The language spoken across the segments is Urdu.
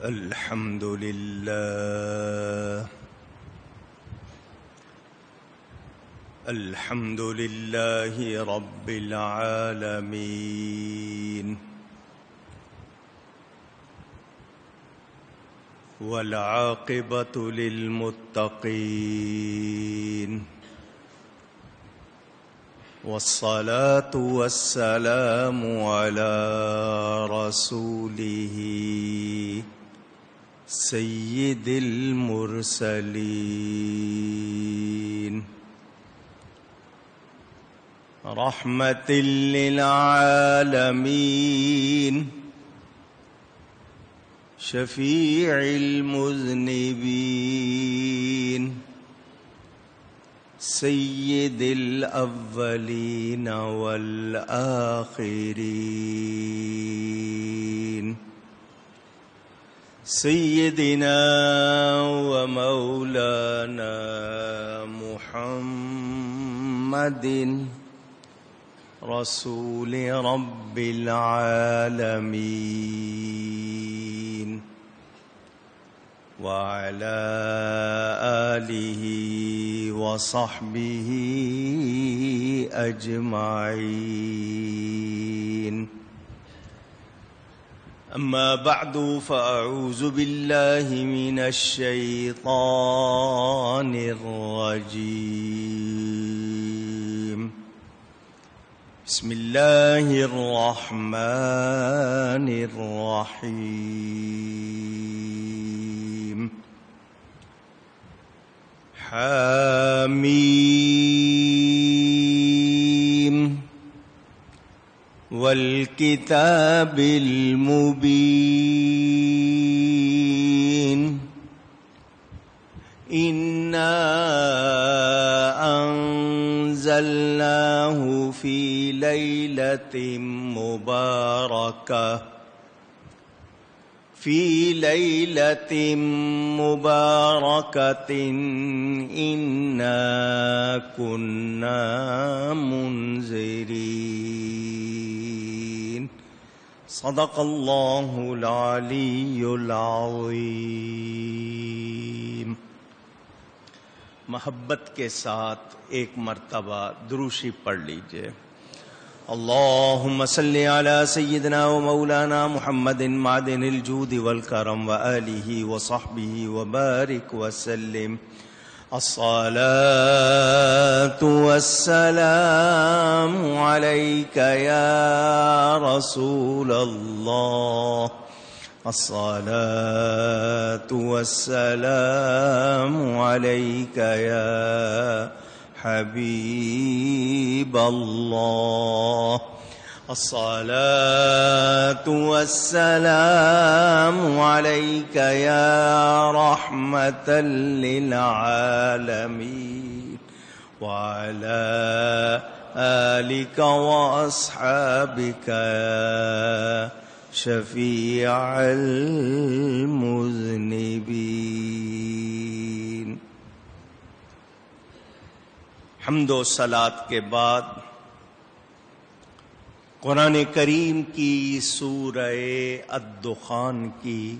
الحمد لله الحمد لله رب العالمين والعاقبة للمتقين والصلاة والسلام على رسوله سيد المرسلين رحمة للعالمين شفيع المذنبين سيد الأولين والآخرين سيدنا ومولانا محمد رسول رب العالمين وعلى آله وصحبه أجمعين. أما بعد فأعوذ بالله من الشيطان الرجيم. بسم الله الرحمن الرحيم. حميم والكتاب المبين إنا أنزلناه في ليلة مباركة إنا كنا منذرين. صدق الله العلی العظیم. محبت کے ساتھ ایک مرتبہ دروشی پڑھ لیجئے. اللهم صل على سيدنا ومولانا محمد معدن الجود والكرم وآله وصحبه وبارك وسلم. الصلاة والسلام عليك يا رسول الله. الصلاة والسلام عليك يا حبيب الله. الصلاة والسلام عليك يا رحمة للعالمين وعلى آلك وأصحابك يا شفيع المذنبين. حمد و صلات کے بعد قرآن کریم کی سورہ الدخان کی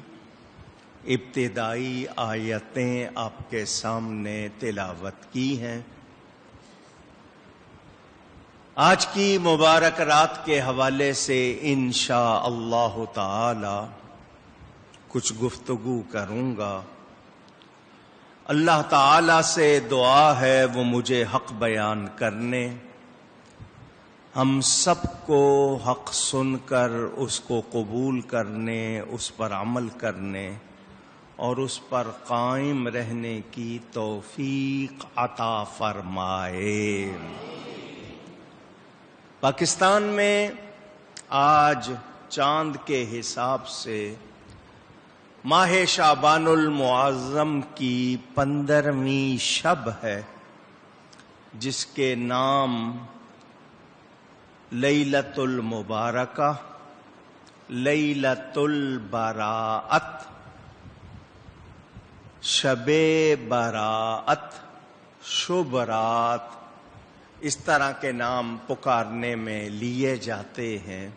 ابتدائی آیتیں آپ کے سامنے تلاوت کی ہیں. آج کی مبارک رات کے حوالے سے انشاءاللہ تعالی کچھ گفتگو کروں گا. اللہ تعالی سے دعا ہے وہ مجھے حق بیان کرنے، ہم سب کو حق سن کر اس کو قبول کرنے، اس پر عمل کرنے اور اس پر قائم رہنے کی توفیق عطا فرمائے. پاکستان میں آج چاند کے حساب سے ماہ شعبان المعظم کی 15ویں شب ہے، جس کے نام لیلۃ المبارکہ، لیلۃ البراءت، شب براءت، شب رات، اس طرح کے نام پکارنے میں لیے جاتے ہیں.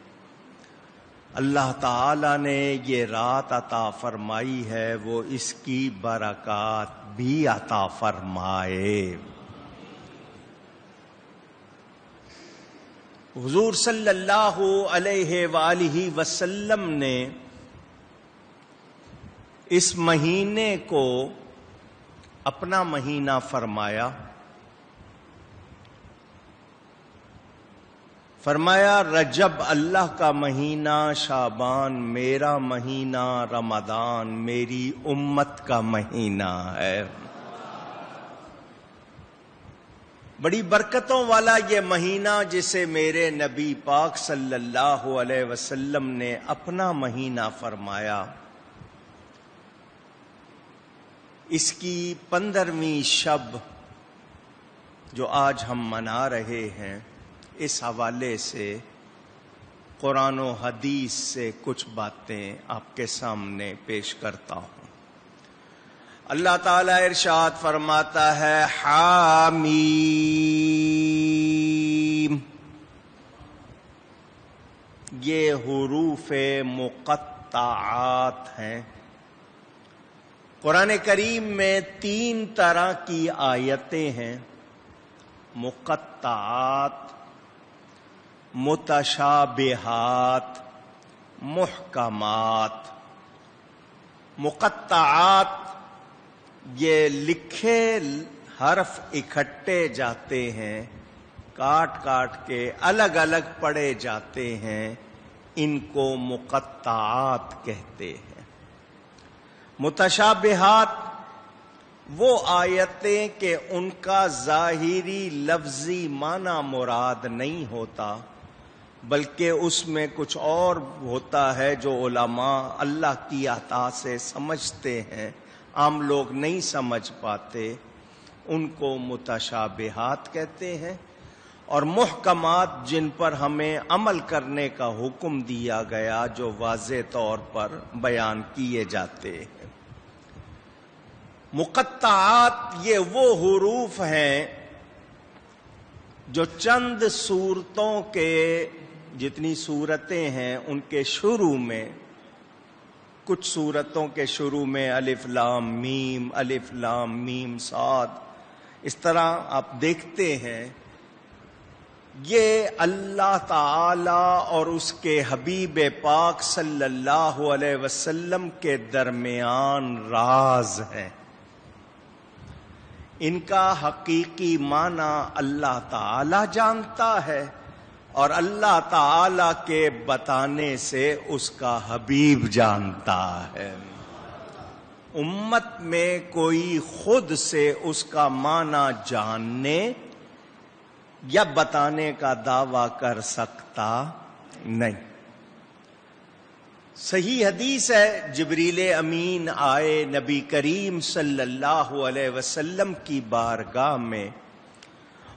اللہ تعالی نے یہ رات عطا فرمائی ہے وہ اس کی برکات بھی عطا فرمائے۔ حضور صلی اللہ علیہ وآلہ وسلم نے اس مہینے کو اپنا مہینہ فرمایا۔ فرمایا رجب اللہ کا مہینہ، شعبان میرا مہینہ، رمضان میری امت کا مہینہ ہے۔ بڑی برکتوں والا یہ مہینہ جسے میرے نبی پاک صلی اللہ علیہ وسلم نے اپنا مہینہ فرمایا، اس کی 15ویں شب جو آج ہم منا رہے ہیں، اس حوالے سے قرآن و حدیث سے کچھ باتیں آپ کے سامنے پیش کرتا ہوں۔ اللہ تعالی ارشاد فرماتا ہے حامیم، یہ حروف مقطعات ہیں۔ قرآن کریم میں 3 طرح کی آیتیں ہیں، مقطعات، متشابہات، محکمات۔ مقطعات یہ لکھے حرف اکٹھے جاتے ہیں، کاٹ کاٹ کے الگ الگ پڑھے جاتے ہیں، ان کو مقطعات کہتے ہیں۔ متشابہات وہ آیتیں کہ ان کا ظاہری لفظی معنی مراد نہیں ہوتا، بلکہ اس میں کچھ اور ہوتا ہے جو علماء اللہ کی عطا سے سمجھتے ہیں، عام لوگ نہیں سمجھ پاتے، ان کو متشابہات کہتے ہیں۔ اور محکمات جن پر ہمیں عمل کرنے کا حکم دیا گیا، جو واضح طور پر بیان کیے جاتے ہیں۔ مقطعات یہ وہ حروف ہیں جو چند سورتوں کے، جتنی سورتیں ہیں ان کے شروع میں، کچھ سورتوں کے شروع میں الف لام میم صاد، اس طرح آپ دیکھتے ہیں یہ اللہ تعالی اور اس کے حبیب پاک صلی اللہ علیہ وسلم کے درمیان راز ہے۔ ان کا حقیقی معنی اللہ تعالی جانتا ہے، اور اللہ تعالی کے بتانے سے اس کا حبیب جانتا ہے۔ امت میں کوئی خود سے اس کا معنی جاننے یا بتانے کا دعویٰ کر سکتا نہیں۔ صحیح حدیث ہے، جبریل امین آئے نبی کریم صلی اللہ علیہ وسلم کی بارگاہ میں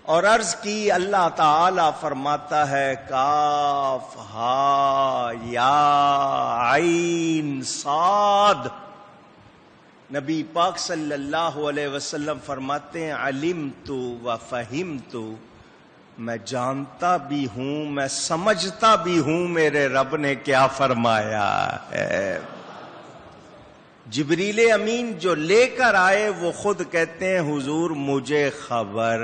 اور عرض کی، اللہ تعالی فرماتا ہے کاف ہا یا عین صاد۔ نبی پاک صلی اللہ علیہ وسلم فرماتے ہیں علمت و فہمت، میں جانتا بھی ہوں، میں سمجھتا بھی ہوں میرے رب نے کیا فرمایا ہے۔ جبریل امین جو لے کر آئے وہ خود کہتے ہیں حضور مجھے خبر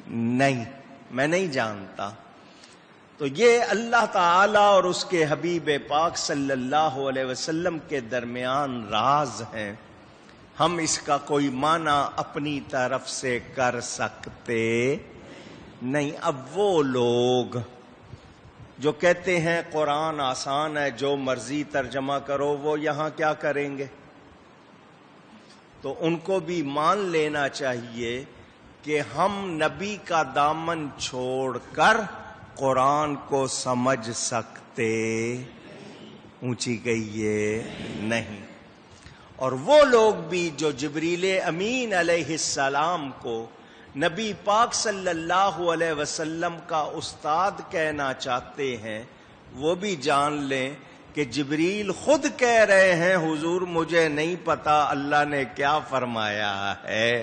نہیں، میں نہیں جانتا۔ تو یہ اللہ تعالی اور اس کے حبیب پاک صلی اللہ علیہ وسلم کے درمیان راز ہیں، ہم اس کا کوئی معنی اپنی طرف سے کر سکتے نہیں۔ اب وہ لوگ جو کہتے ہیں قرآن آسان ہے، جو مرضی ترجمہ کرو، وہ یہاں کیا کریں گے؟ تو ان کو بھی مان لینا چاہیے کہ ہم نبی کا دامن چھوڑ کر قرآن کو سمجھ سکتے، اونچی کہیے، نہیں۔ اور وہ لوگ بھی جو جبریل امین علیہ السلام کو نبی پاک صلی اللہ علیہ وسلم کا استاد کہنا چاہتے ہیں، وہ بھی جان لیں کہ جبریل خود کہہ رہے ہیں حضور مجھے نہیں پتا اللہ نے کیا فرمایا ہے،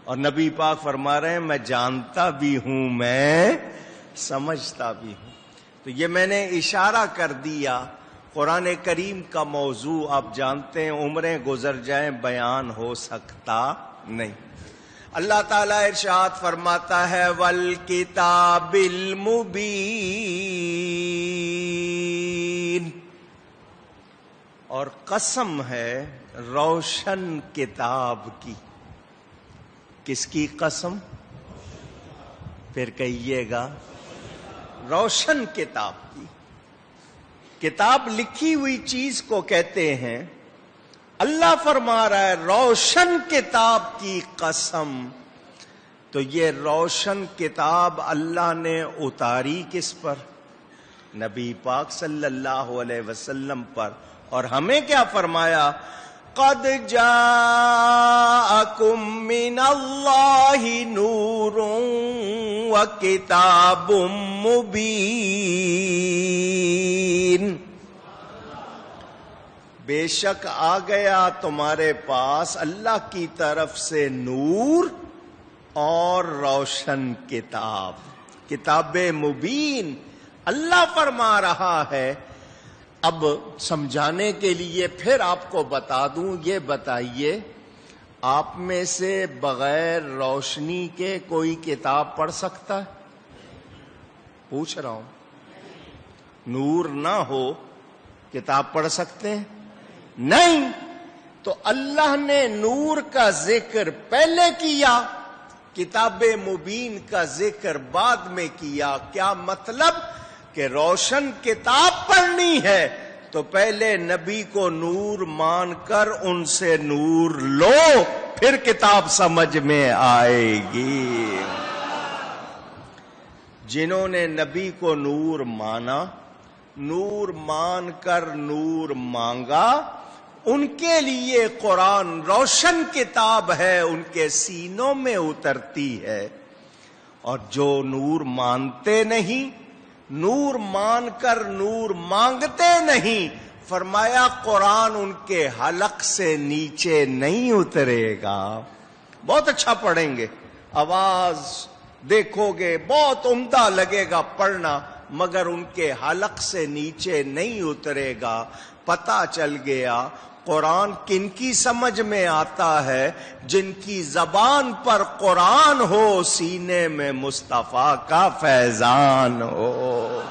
اور نبی پاک فرما رہے ہیں میں جانتا بھی ہوں، میں سمجھتا بھی ہوں۔ تو یہ میں نے اشارہ کر دیا، قرآن کریم کا موضوع آپ جانتے ہیں، عمریں گزر جائیں بیان ہو سکتا نہیں۔ اللہ تعالیٰ ارشاد فرماتا ہے والکتاب المبین، اور قسم ہے روشن کتاب کی۔ کس کی قسم؟ پھر کہیے گا، روشن کتاب کی۔ کتاب لکھی ہوئی چیز کو کہتے ہیں، اللہ فرما رہا ہے روشن کتاب کی قسم۔ تو یہ روشن کتاب اللہ نے اتاری کس پر؟ نبی پاک صلی اللہ علیہ وسلم پر۔ اور ہمیں کیا فرمایا؟ قد جاءکم من اللہ نور وکتاب مبین، بے شک آ گیا تمہارے پاس اللہ کی طرف سے نور اور روشن کتاب، کتاب مبین۔ اللہ فرما رہا ہے، اب سمجھانے کے لیے پھر آپ کو بتا دوں، یہ بتائیے آپ میں سے بغیر روشنی کے کوئی کتاب پڑھ سکتا ہے؟ پوچھ رہا ہوں، نور نہ ہو کتاب پڑھ سکتے ہیں؟ نہیں۔ تو اللہ نے نور کا ذکر پہلے کیا، کتاب مبین کا ذکر بعد میں کیا۔ کیا مطلب؟ کہ روشن کتاب پڑھنی ہے تو پہلے نبی کو نور مان کر ان سے نور لو، پھر کتاب سمجھ میں آئے گی۔ جنہوں نے نبی کو نور مانا، نور مان کر نور مانگا، ان کے لیے قرآن روشن کتاب ہے، ان کے سینوں میں اترتی ہے۔ اور جو نور مانتے نہیں، نور مان کر نور مانگتے نہیں، فرمایا قرآن ان کے حلق سے نیچے نہیں اترے گا۔ بہت اچھا پڑھیں گے، آواز دیکھو گے بہت عمدہ لگے گا پڑھنا، مگر ان کے حلق سے نیچے نہیں اترے گا۔ پتہ چل گیا قرآن کن کی سمجھ میں آتا ہے؟ جن کی زبان پر قرآن ہو، سینے میں مصطفیٰ کا فیضان ہو،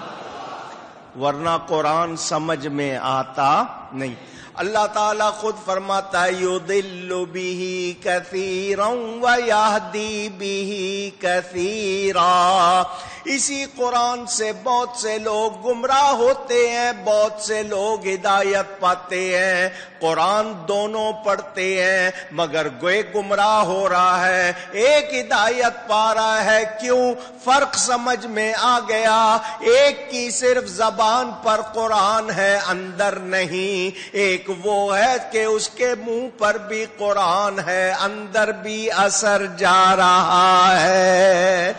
ورنہ قرآن سمجھ میں آتا نہیں۔ اللہ تعالیٰ خود فرماتا ہے یضل بہ کثیرا ویہدی بہ کثیرا، اسی قرآن سے بہت سے لوگ گمراہ ہوتے ہیں، بہت سے لوگ ہدایت پاتے ہیں۔ قرآن دونوں پڑھتے ہیں مگر گوئے گمراہ ہو رہا ہے، ایک ہدایت پا رہا ہے۔ کیوں؟ فرق سمجھ میں آ گیا، ایک کی صرف زبان پر قرآن ہے، اندر نہیں۔ ایک وہ ہے کہ اس کے منہ پر بھی قرآن ہے، اندر بھی اثر جا رہا ہے۔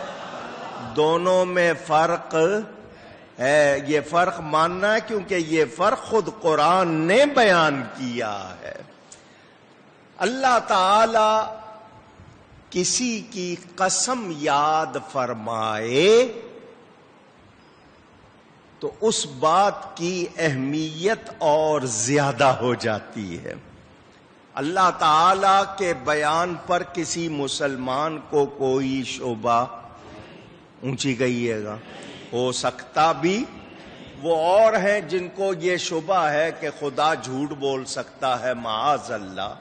دونوں میں فرق ہے، یہ فرق ماننا ہے، کیونکہ یہ فرق خود قرآن نے بیان کیا ہے۔ اللہ تعالی کسی کی قسم یاد فرمائے تو اس بات کی اہمیت اور زیادہ ہو جاتی ہے۔ اللہ تعالی کے بیان پر کسی مسلمان کو کوئی شبہ، اونچی کہیے گا، ہو سکتا بھی۔ وہ اور ہیں جن کو یہ شبہ ہے کہ خدا جھوٹ بول سکتا ہے، معاذ اللہ،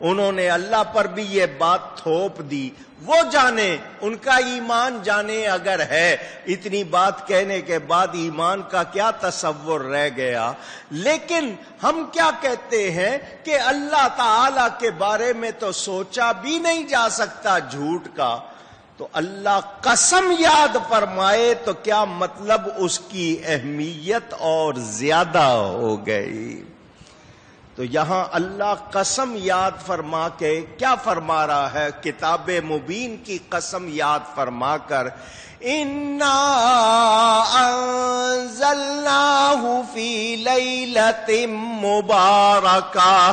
انہوں نے اللہ پر بھی یہ بات تھوپ دی۔ وہ جانے، ان کا ایمان جانے اگر ہے، اتنی بات کہنے کے بعد ایمان کا کیا تصور رہ گیا۔ لیکن ہم کیا کہتے ہیں کہ اللہ تعالی کے بارے میں تو سوچا بھی نہیں جا سکتا جھوٹ کا، تو اللہ قسم یاد فرمائے تو کیا مطلب اس کی اہمیت اور زیادہ ہو گئی۔ تو یہاں اللہ قسم یاد فرما کے کیا فرما رہا ہے؟ کتاب مبین کی قسم یاد فرما کر، اِنَّا أَنزَلْنَاهُ فِي لَيْلَةٍ مُبَارَكَةٍ،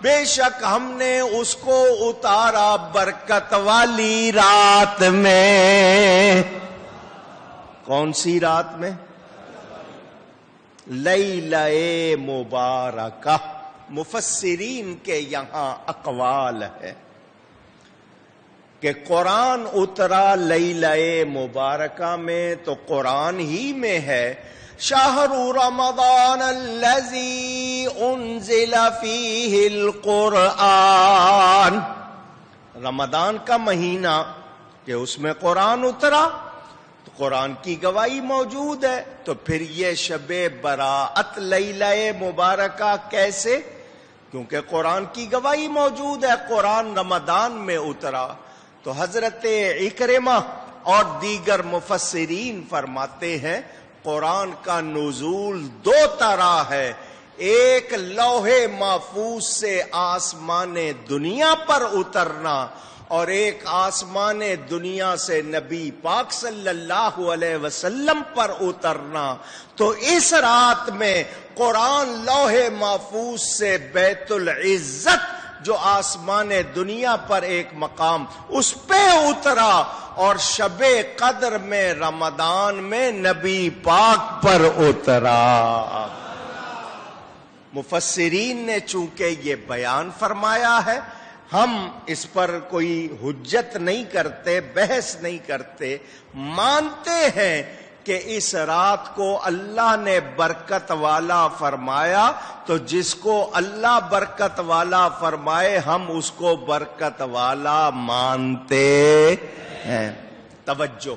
بے شک ہم نے اس کو اتارا برکت والی رات میں۔ کون سی رات میں؟ لیلہ مبارکہ، مفسرین کے یہاں اقوال ہے کہ قرآن اترا لیلہ مبارکہ میں تو قرآن ہی میں ہے، شہر رمضان الذی انزل فیہ القرآن، رمضان کا مہینہ کہ اس میں قرآن اترا تو قرآن کی گواہی موجود ہے، تو پھر یہ شب براءت لیلہ مبارکہ کیسے؟ کیونکہ قرآن کی گواہی موجود ہے، قرآن رمضان میں اترا۔ تو حضرت اکرمہ اور دیگر مفسرین فرماتے ہیں قرآن کا نزول دو طرح ہے، ایک لوح محفوظ سے آسمان دنیا پر اترنا، اور ایک آسمان دنیا سے نبی پاک صلی اللہ علیہ وسلم پر اترنا۔ تو اس رات میں قرآن لوح محفوظ سے بیت العزت جو آسمان دنیا پر ایک مقام اس پہ اترا، اور شب قدر میں رمضان میں نبی پاک پر اترا۔ مفسرین نے چونکہ یہ بیان فرمایا ہے، ہم اس پر کوئی حجت نہیں کرتے، بحث نہیں کرتے، مانتے ہیں کہ اس رات کو اللہ نے برکت والا فرمایا، تو جس کو اللہ برکت والا فرمائے ہم اس کو برکت والا مانتے ہیں۔ توجہ،